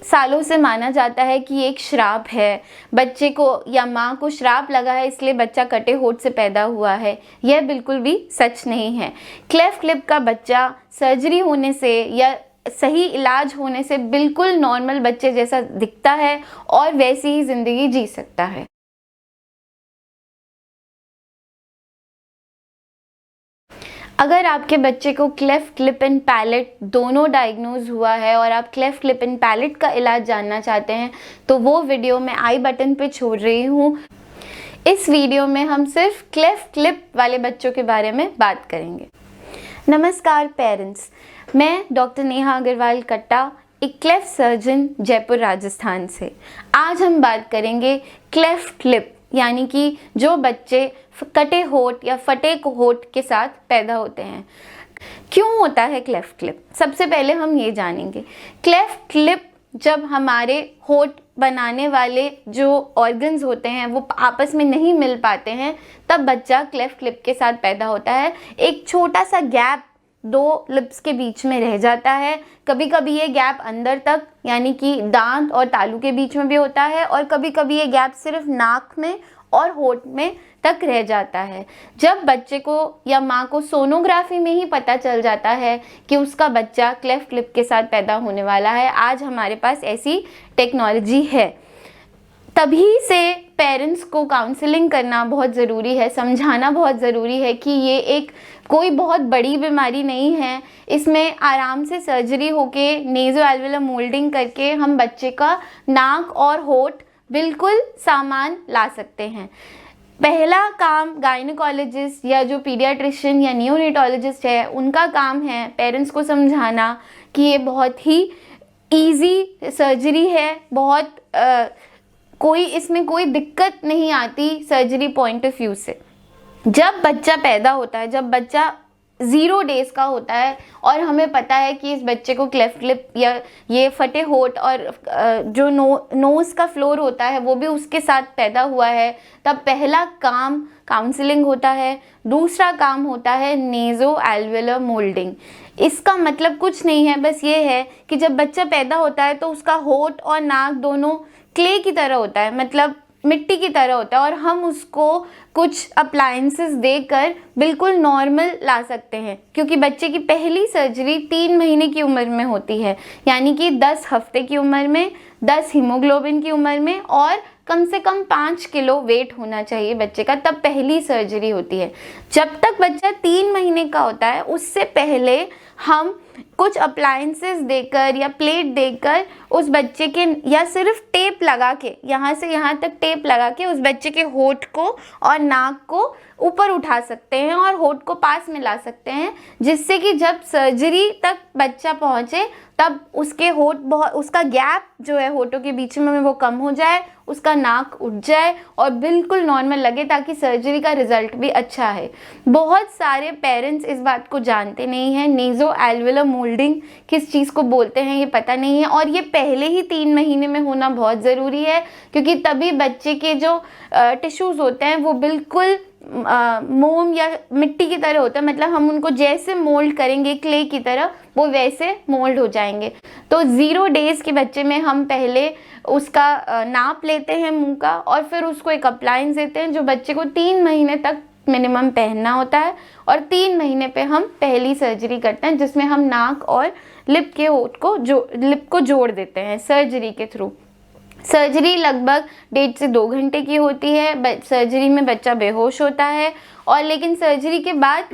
सालों से माना जाता है कि एक श्राप है, बच्चे को या माँ को श्राप लगा है इसलिए बच्चा कटे होठ से पैदा हुआ है। यह बिल्कुल भी सच नहीं है। क्लेफ्ट लिप का बच्चा सर्जरी होने से या सही इलाज होने से बिल्कुल नॉर्मल बच्चे जैसा दिखता है और वैसी ही ज़िंदगी जी सकता है। अगर आपके बच्चे को क्लेफ्ट लिप एंड पैलेट दोनों डायग्नोज हुआ है और आप क्लेफ्ट लिप एंड पैलेट का इलाज जानना चाहते हैं तो वो वीडियो मैं आई बटन पे छोड़ रही हूँ। इस वीडियो में हम सिर्फ क्लेफ्ट लिप वाले बच्चों के बारे में बात करेंगे। नमस्कार पेरेंट्स, मैं डॉक्टर नेहा अग्रवाल कट्टा, एक क्लेफ्ट सर्जन जयपुर राजस्थान से। आज हम बात करेंगे क्लेफ्ट लिप यानी कि जो बच्चे कटे होठ या फटे होठ के साथ पैदा होते हैं। क्यों होता है क्लेफ्ट लिप? सबसे पहले हम ये जानेंगे। क्लेफ्ट लिप जब हमारे होठ बनाने वाले जो ऑर्गन्स होते हैं वो आपस में नहीं मिल पाते हैं, तब बच्चा क्लेफ्ट लिप के साथ पैदा होता है। एक छोटा सा गैप दो लिप्स के बीच में रह जाता है। कभी कभी ये गैप अंदर तक यानी कि दांत और तालू के बीच में भी होता है और कभी कभी ये गैप सिर्फ नाक में और होठ में तक रह जाता है। जब बच्चे को या माँ को सोनोग्राफी में ही पता चल जाता है कि उसका बच्चा क्लेफ्ट लिप के साथ पैदा होने वाला है, आज हमारे पास ऐसी टेक्नोलॉजी है, तभी से पेरेंट्स को काउंसलिंग करना बहुत ज़रूरी है, समझाना बहुत ज़रूरी है कि ये एक कोई बहुत बड़ी बीमारी नहीं है। इसमें आराम से सर्जरी होके नेज़ो एल्वियोलर मोल्डिंग करके हम बच्चे का नाक और होठ बिल्कुल सामान ला सकते हैं। पहला काम गायनेकोलॉजिस्ट या जो पीडियाट्रिशियन या नियोनेटोलॉजिस्ट है उनका काम है पेरेंट्स को समझाना कि ये बहुत ही इजी सर्जरी है, बहुत कोई इसमें कोई दिक्कत नहीं आती सर्जरी पॉइंट ऑफ व्यू से। जब बच्चा पैदा होता है, जब बच्चा 0 डेज़ का होता है और हमें पता है कि इस बच्चे को क्लेफ्ट लिप या ये फटे होठ और जो नोज़ का फ्लोर होता है वो भी उसके साथ पैदा हुआ है, तब पहला काम काउंसलिंग होता है। दूसरा काम होता है नेज़ो एल्वियोलर मोल्डिंग। इसका मतलब कुछ नहीं है, बस ये है कि जब बच्चा पैदा होता है तो उसका होठ और नाक दोनों क्ले की तरह होता है, मतलब मिट्टी की तरह होता है, और हम उसको कुछ अप्लायंसेस देकर बिल्कुल नॉर्मल ला सकते हैं। क्योंकि बच्चे की पहली सर्जरी 3 महीने की उम्र में होती है, यानी कि 10 हफ्ते की उम्र में, 10 हीमोग्लोबिन की उम्र में और कम से कम 5 किलो वेट होना चाहिए बच्चे का, तब पहली सर्जरी होती है। जब तक बच्चा 3 महीने का होता है उससे पहले हम कुछ अप्लायंसेस देकर या प्लेट देकर उस बच्चे के या सिर्फ टेप लगा के यहाँ से यहाँ तक टेप लगा के उस बच्चे के होठ को और नाक को ऊपर उठा सकते हैं और होठ को पास में ला सकते हैं, जिससे कि जब सर्जरी तक बच्चा पहुँचे तब उसके होठ उसका गैप जो है होठों के बीच में वो कम हो जाए, उसका नाक उठ जाए और बिल्कुल नॉर्मल लगे, ताकि सर्जरी का रिजल्ट भी अच्छा है। बहुत सारे पेरेंट्स इस बात को जानते नहीं हैं, नेज़ो एल्वियोलर मोल्डिंग किस चीज़ को बोलते हैं ये पता नहीं है, और ये पहले ही 3 महीने में होना बहुत ज़रूरी है, क्योंकि तभी बच्चे के जो टिश्यूज़ होते हैं वो बिल्कुल मोम या मिट्टी की तरह होता है, मतलब हम उनको जैसे मोल्ड करेंगे क्ले की तरह वो वैसे मोल्ड हो जाएंगे। तो 0 डेज़ के बच्चे में हम पहले उसका नाप लेते हैं मुंह का और फिर उसको एक अप्लायंस देते हैं जो बच्चे को 3 महीने तक मिनिमम पहनना होता है, और 3 महीने पे हम पहली सर्जरी करते हैं जिसमें हम नाक और लिप के होठ को लिप को जोड़ देते हैं सर्जरी के थ्रू। सर्जरी लगभग 1.5 से 2 घंटे की होती है। सर्जरी में बच्चा बेहोश होता है और लेकिन सर्जरी के बाद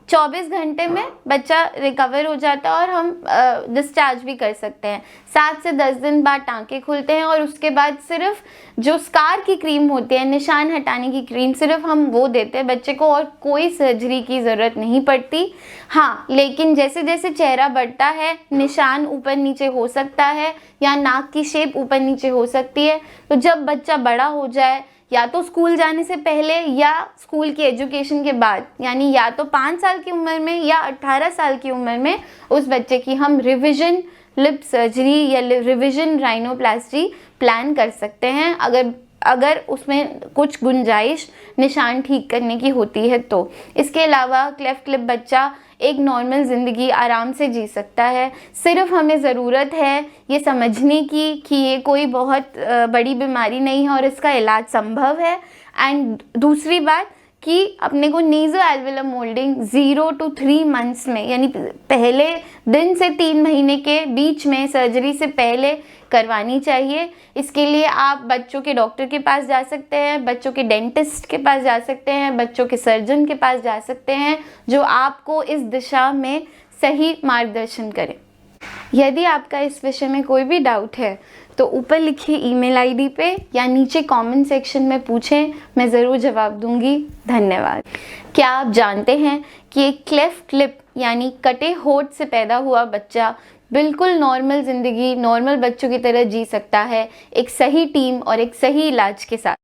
24 घंटे में बच्चा रिकवर हो जाता है और हम डिस्चार्ज भी कर सकते हैं। 7 से 10 दिन बाद टांके खुलते हैं और उसके बाद सिर्फ जो स्कार की क्रीम होती है, निशान हटाने की क्रीम, सिर्फ हम वो देते हैं बच्चे को और कोई सर्जरी की ज़रूरत नहीं पड़ती। हाँ, लेकिन जैसे जैसे चेहरा बढ़ता है निशान ऊपर नीचे हो सकता है या नाक की शेप ऊपर नीचे हो सकती है। तो जब बच्चा बड़ा हो जाए, या तो स्कूल जाने से पहले या स्कूल की एजुकेशन के बाद, यानी या तो 5 साल की उम्र में या 18 साल की उम्र में, उस बच्चे की हम रिविजन लिप सर्जरी या रिविजन राइनोप्लास्टी प्लान कर सकते हैं। अगर अगर उसमें कुछ गुंजाइश निशान ठीक करने की होती है तो। इसके अलावा क्लेफ्ट लिप बच्चा एक नॉर्मल ज़िंदगी आराम से जी सकता है। सिर्फ हमें ज़रूरत है ये समझने की कि ये कोई बहुत बड़ी बीमारी नहीं है और इसका इलाज संभव है। एंड दूसरी बात कि अपने को नेज़ो एल्वियलर मोल्डिंग 0 to 3 मंथ्स में, यानी पहले दिन से 3 महीने के बीच में, सर्जरी से पहले करवानी चाहिए। इसके लिए आप बच्चों के डॉक्टर के पास जा सकते हैं, बच्चों के डेंटिस्ट के पास जा सकते हैं, बच्चों के सर्जन के पास जा सकते हैं, जो आपको इस दिशा में सही मार्गदर्शन करें। यदि आपका इस विषय में कोई भी डाउट है तो ऊपर लिखी ईमेल आईडी पे या नीचे कमेंट सेक्शन में पूछें, मैं ज़रूर जवाब दूंगी। धन्यवाद। क्या आप जानते हैं कि एक क्लेफ्ट लिप यानी कटे होठ से पैदा हुआ बच्चा बिल्कुल नॉर्मल ज़िंदगी नॉर्मल बच्चों की तरह जी सकता है, एक सही टीम और एक सही इलाज के साथ।